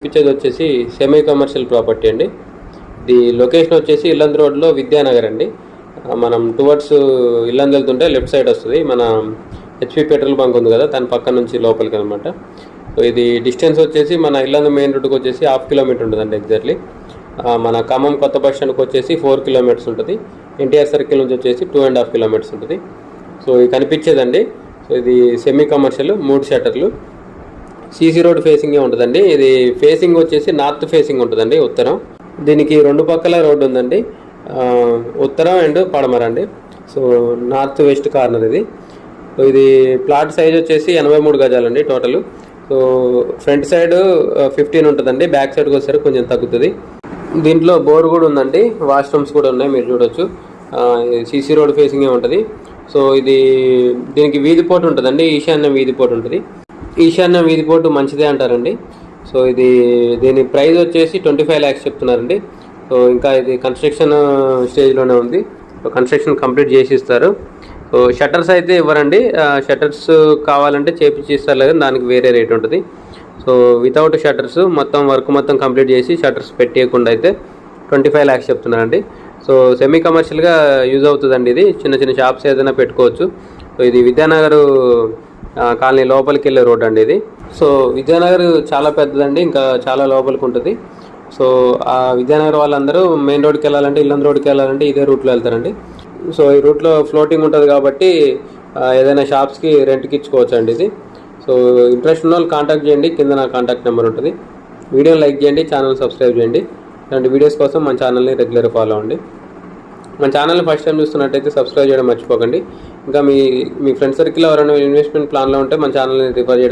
ఇచ్చేది వచ్చేసి semi commercial property అండి. ఇది లొకేషన్ వచ్చేసి ఇల్లందు రోడ్లో విద్యానగర్ అండి. మనం టువర్డ్స్ ఇల్లందు వెళ్తుంటే లెఫ్ట్ సైడ్ వస్తుంది. మన హెచ్పి పెట్రోల్ బంక్ ఉంది కదా, దాని పక్క నుంచి లోపలికి అనమాట. సో ఇది డిస్టెన్స్ వచ్చేసి మన ఇల్లందు మెయిన్ రోడ్కి వచ్చేసి 1/2 కిలోమీటర్ ఉంటుందండి ఎగ్జాక్ట్లీ. మన ఖమ్మం కొత్త బస్ స్టాండ్కి వచ్చేసి 4 కిలోమీటర్స్ ఉంటుంది. ఎన్టీఆర్ సర్కిల్ నుంచి వచ్చేసి 2.5 కిలోమీటర్స్ ఉంటుంది. సో ఇది కనిపించేదండి. సో ఇది సెమీ కమర్షియల్, 3 షట్టర్లు, సీసీ రోడ్ ఫేసింగే ఉంటుందండి. ఇది ఫేసింగ్ వచ్చేసి నార్త్ ఫేసింగ్ ఉంటుందండి, ఉత్తరం. దీనికి 2 పక్కల రోడ్డు ఉందండి, ఉత్తరం అండ్ పడమర అండి. సో నార్త్ వెస్ట్ కార్నర్ ఇది. సో ఇది ప్లాట్ సైజ్ వచ్చేసి 83 గజాలండి టోటల్. సో ఫ్రంట్ సైడ్ 15 ఉంటుందండి, బ్యాక్ సైడ్కి వచ్చేసరికి కొంచెం తగ్గుతుంది. దీంట్లో బోర్ కూడా ఉందండి, వాష్రూమ్స్ కూడా ఉన్నాయి, మీరు చూడొచ్చు. సీసీ రోడ్ ఫేసింగే ఉంటుంది. సో ఇది దీనికి వీధి పోటు ఉంటుందండి, ఈశాన్యం వీధి పోటు ఉంటుంది. ఈశాన్యం వీధి పోటు మంచిదే అంటారండి. సో ఇది దీని ప్రైస్ వచ్చేసి 25 lakhs చెప్తున్నారండి. సో ఇంకా ఇది కన్స్ట్రక్షన్ స్టేజ్లోనే ఉంది. సో కన్స్ట్రక్షన్ కంప్లీట్ చేసి ఇస్తారు. సో షట్టర్స్ అయితే ఇవ్వరండి, షట్టర్స్ కావాలంటే చేపించి ఇస్తారు, లేదా దానికి వేరే రేట్ ఉంటుంది. సో వితౌట్ షట్టర్స్ మొత్తం వర్క్ మొత్తం కంప్లీట్ చేసి షట్టర్స్ పెట్టేయకుండా అయితే 25 lakhs చెప్తున్నారండి. సో సెమీ కమర్షియల్గా యూజ్ అవుతుందండి. ఇది చిన్న చిన్న షాప్స్ ఏదైనా పెట్టుకోవచ్చు. సో ఇది విద్యానగర్ కాలనీ లోపలికి వెళ్ళే రోడ్ అండి ఇది. సో విద్యానగర్ చాలా పెద్దదండి, ఇంకా చాలా లోపలికి ఉంటుంది. సో ఆ విద్యానగర్ వాళ్ళందరూ మెయిన్ రోడ్కి వెళ్ళాలంటే, ఇల్లందు రోడ్కి వెళ్ళాలంటే ఇదే రూట్లో వెళ్తారండి. సో ఈ రూట్లో ఫ్లోటింగ్ ఉంటుంది కాబట్టి ఏదైనా షాప్స్కి రెంట్కి ఇచ్చుకోవచ్చు అండి ఇది. సో ఇంట్రెస్ట్ ఉన్న వాళ్ళు కాంటాక్ట్ చేయండి, కింద నా కాంటాక్ట్ నెంబర్ ఉంటుంది. వీడియోని లైక్ చేయండి, ఛానల్ సబ్స్క్రైబ్ చేయండి. ఇలాంటి వీడియోస్ కోసం మన ఛానల్ని రెగ్యులర్ ఫాలో అవ్వండి. మన ఛానల్ని ఫస్ట్ టైం చూస్తున్నట్టయితే సబ్స్క్రైబ్ చేయడం మర్చిపోకండి. ఇంకా మీ ఫ్రెండ్ సర్కిల్ ఎవరైనా ఇన్వెస్ట్మెంట్ ప్లాన్లో ఉంటే మన ఛానల్ని రిఫర్ చేయడం